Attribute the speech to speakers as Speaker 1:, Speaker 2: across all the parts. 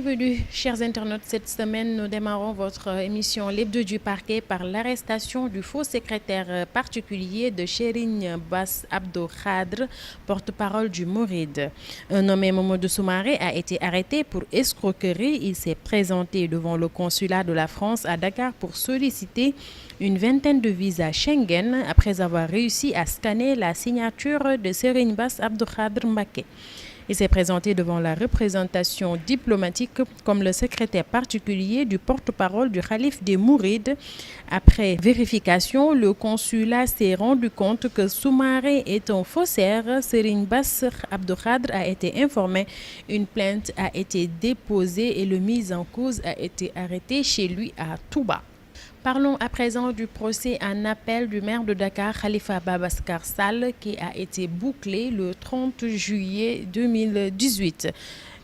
Speaker 1: Bienvenue, chers internautes. Cette semaine, nous démarrons votre émission L'Hebdo du parquet par l'arrestation du faux secrétaire particulier de Serigne Bass Abdou Khadre, porte-parole du Mouride. Un nommé Mamadou Soumaré a été arrêté pour escroquerie. Il s'est présenté devant le consulat de la France à Dakar pour solliciter une vingtaine de visas Schengen après avoir réussi à scanner la signature de Serigne Bass Abdou Khadre Mbacké. Il s'est présenté devant la représentation diplomatique comme le secrétaire particulier du porte-parole du Khalife des Mourides. Après vérification, le consulat s'est rendu compte que Soumaré est un faussaire. Serigne Bass Abdou Khadre a été informé. Une plainte a été déposée et le mis en cause a été arrêté chez lui à Touba. Parlons à présent du procès en appel du maire de Dakar, Khalifa Ababacar Sall, qui a été bouclé le 30 juillet 2018.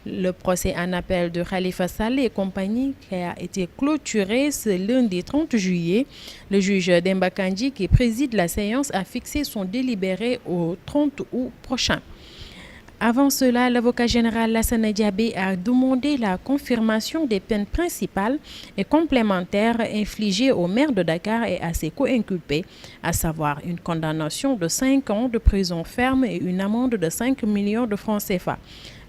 Speaker 1: Le procès en appel de Khalifa Sall et compagnie qui a été clôturé ce lundi 30 juillet. Le juge Demba Kandji, qui préside la séance, a fixé son délibéré au 30 août prochain. Avant cela, l'avocat général Lassana Diabé a demandé la confirmation des peines principales et complémentaires infligées au maire de Dakar et à ses co-inculpés, à savoir une condamnation de 5 ans de prison ferme et une amende de 5 millions de francs CFA.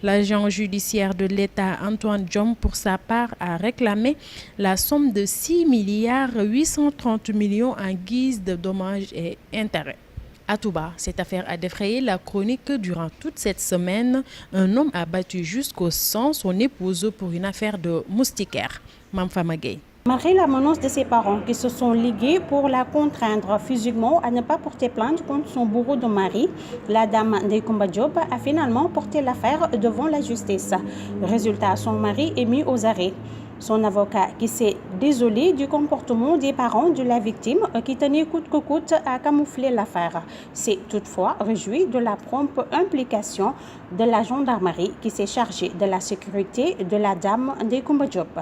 Speaker 1: L'agent judiciaire de l'État, Antoine Diome, pour sa part, a réclamé la somme de 6 milliards 830 millions en guise de dommages et intérêts. À Touba, cette affaire a défrayé la chronique durant toute cette semaine. Un homme a battu jusqu'au sang son épouse pour une affaire de moustiquaire. Mamfama Gueye.
Speaker 2: Malgré la menace de ses parents qui se sont ligués pour la contraindre physiquement à ne pas porter plainte contre son bourreau de mari, la dame Ndeye Coumba Diop a finalement porté l'affaire devant la justice. Résultat, son mari est mis aux arrêts. Son avocat, qui s'est désolé du comportement des parents de la victime qui tenaient coûte que coûte à camoufler l'affaire, s'est toutefois réjoui de la prompte implication de la gendarmerie qui s'est chargée de la sécurité de la dame Ndeye Coumba Diop.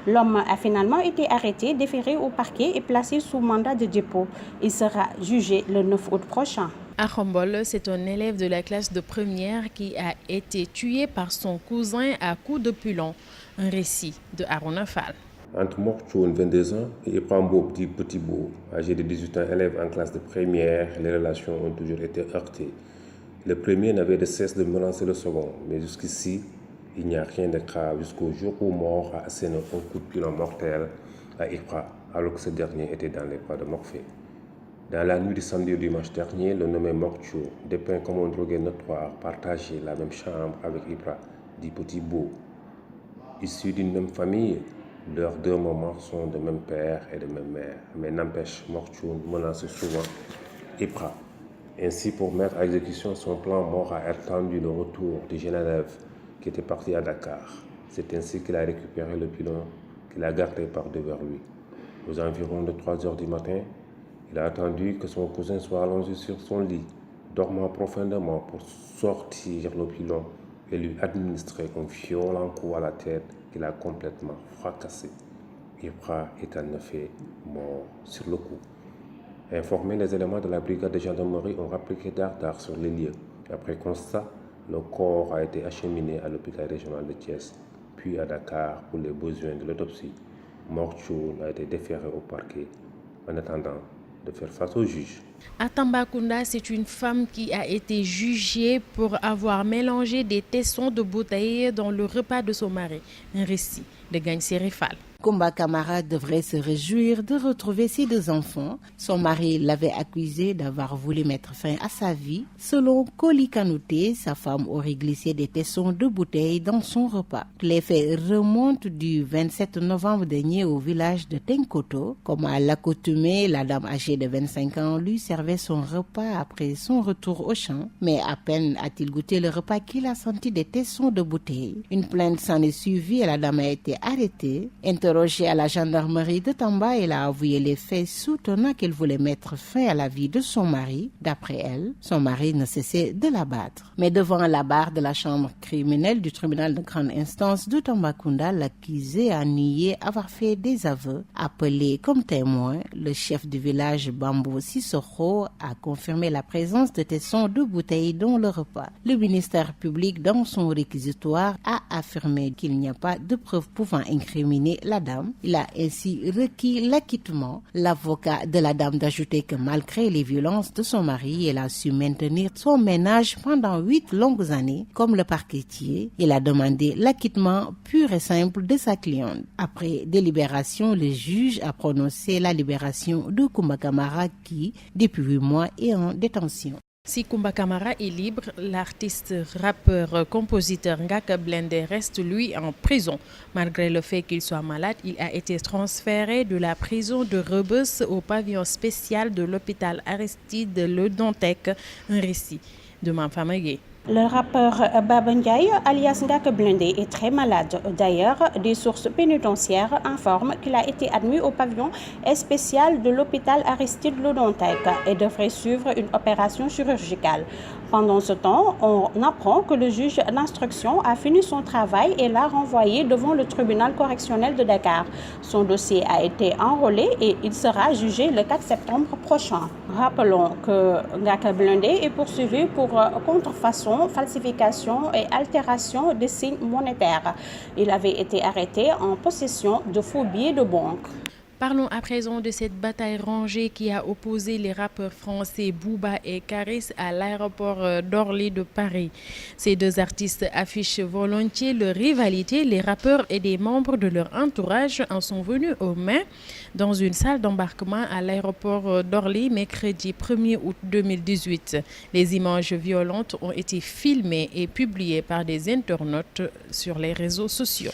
Speaker 2: L'homme a finalement été arrêté, déféré au parquet et placé sous mandat de dépôt. Il sera jugé le 9 août prochain.
Speaker 1: À Khombole, c'est un élève de la classe de première qui a été tué par son cousin à coups de pilon. Un récit de Harouna Fall.
Speaker 3: Entre Morchoun, 22 ans, et Iprambo, Petit Beau, âgé de 18 ans, élève en classe de première, les relations ont toujours été heurtées. Le premier n'avait de cesse de menacer le second, mais jusqu'ici, il n'y a rien de grave jusqu'au jour où Mort a asséné un coup de pilon mortel à Ipra, alors que ce dernier était dans les bras de Morphée. Dans la nuit du samedi au dimanche dernier, le nommé Morchou, dépeint comme un drogué notoire, partageait la même chambre avec Ipra, dit Petit Beau. Issus d'une même famille, leurs deux mamans sont de même père et de même mère, mais n'empêche, Morchou menace souvent Ipra. Ainsi, pour mettre à exécution son plan, Mort a attendu le retour du jeune élève qui était parti à Dakar. C'est ainsi qu'il a récupéré le pilon qu'il a gardé par-dessus vers lui. Aux environs de 3 heures du matin, il a attendu que son cousin soit allongé sur son lit, dormant profondément pour sortir le pilon et lui administrer un violent coup à la tête qu'il a complètement fracassé. Ipra est en effet mort sur le coup. Informés, les éléments de la brigade de gendarmerie ont appliqué d'art sur les lieux. Après constat, le corps a été acheminé à l'hôpital régional de Thiès, puis à Dakar pour les besoins de l'autopsie. Morchou a été déféré au parquet en attendant de faire face au juge.
Speaker 1: À Tambacounda, c'est une femme qui a été jugée pour avoir mélangé des tessons de bouteilles dans le repas de son mari. Un récit de Gagne Sérifal.
Speaker 4: Kumba Kamara devrait se réjouir de retrouver ses 2 enfants. Son mari l'avait accusé d'avoir voulu mettre fin à sa vie. Selon Koli Kanouté, sa femme aurait glissé des tessons de bouteilles dans son repas. Les faits remontent du 27 novembre dernier au village de Tenkoto. Comme à l'accoutumée, la dame âgée de 25 ans lui servait son repas après son retour au champ. Mais à peine a-t-il goûté le repas qu'il a senti des tessons de bouteilles. Une plainte s'en est suivie et la dame a été arrêtée. Interrogée à la gendarmerie de Tamba, elle a avoué les faits, soutenant qu'elle voulait mettre fin à la vie de son mari. D'après elle, son mari ne cessait de la battre. Mais devant la barre de la chambre criminelle du tribunal de grande instance de Tambacounda, l'accusé a nié avoir fait des aveux. Appelé comme témoin, le chef du village Bambo Sissoko a confirmé la présence de tessons de bouteilles dans le repas. Le ministère public, dans son réquisitoire, a affirmé qu'il n'y a pas de preuves pouvant incriminer la dame. Il a ainsi requis l'acquittement. L'avocat de la dame d'ajouter que malgré les violences de son mari, elle a su maintenir son ménage pendant 8 longues années. Comme le parquetier, il a demandé l'acquittement pur et simple de sa cliente. Après délibération, le juge a prononcé la libération de Kumba Kamara qui, depuis 8 mois, est en détention.
Speaker 1: Si Kumba Kamara est libre, l'artiste, rappeur, compositeur Ngaka Blindé reste lui en prison. Malgré le fait qu'il soit malade, il a été transféré de la prison de Rebeuss au pavillon spécial de l'hôpital Aristide Le Dantec. Un récit de Mamfamaye.
Speaker 2: Le rappeur Baba Ndiaye, alias Ngaka Blindé, est très malade. D'ailleurs, des sources pénitentiaires informent qu'il a été admis au pavillon spécial de l'hôpital Aristide Le Dantec et devrait suivre une opération chirurgicale. Pendant ce temps, on apprend que le juge d'instruction a fini son travail et l'a renvoyé devant le tribunal correctionnel de Dakar. Son dossier a été enrôlé et il sera jugé le 4 septembre prochain. Rappelons que Ngaka Blindé est poursuivi pour contrefaçon, falsification et altération des signes monétaires. Il avait été arrêté en possession de faux billets de banque.
Speaker 1: Parlons à présent de cette bataille rangée qui a opposé les rappeurs français Booba et Karis à l'aéroport d'Orly de Paris. Ces deux artistes affichent volontiers leur rivalité. Les rappeurs et des membres de leur entourage en sont venus aux mains dans une salle d'embarquement à l'aéroport d'Orly mercredi 1er août 2018. Les images violentes ont été filmées et publiées par des internautes sur les réseaux sociaux.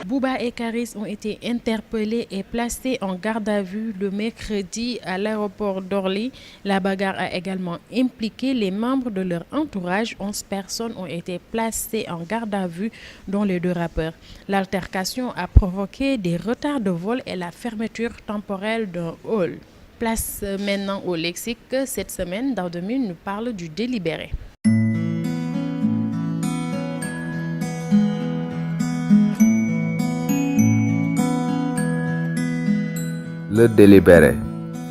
Speaker 1: Bouba et Karis ont été interpellés et placés en garde à vue le mercredi à l'aéroport d'Orly. La bagarre a également impliqué les membres de leur entourage. 11 personnes ont été placées en garde à vue, dont les 2 rappeurs. L'altercation a provoqué des retards de vol et la fermeture temporaire d'un hall. Place maintenant au lexique. Cette semaine, Daoudemine nous parle du délibéré.
Speaker 5: Le délibéré.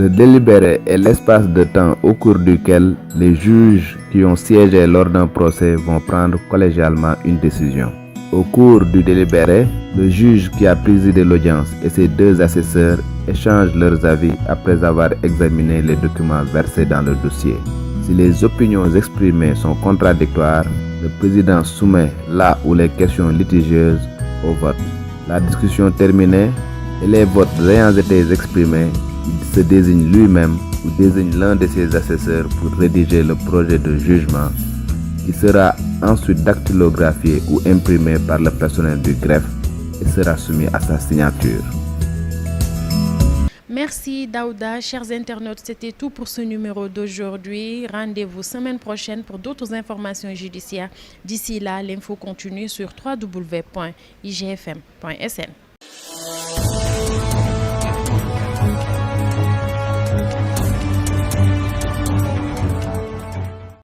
Speaker 5: Le délibéré est l'espace de temps au cours duquel les juges qui ont siégé lors d'un procès vont prendre collégialement une décision. Au cours du délibéré, le juge qui a présidé l'audience et ses 2 assesseurs échangent leurs avis après avoir examiné les documents versés dans le dossier. Si les opinions exprimées sont contradictoires, le président soumet la ou les questions litigieuses au vote. La discussion terminée, et les votes ayant été exprimés, il se désigne lui-même ou désigne l'un de ses assesseurs pour rédiger le projet de jugement qui sera ensuite dactylographié ou imprimé par le personnel du greffe et sera soumis à sa signature.
Speaker 1: Merci Daouda. Chers internautes, c'était tout pour ce numéro d'aujourd'hui. Rendez-vous semaine prochaine pour d'autres informations judiciaires. D'ici là, l'info continue sur www.igfm.sn.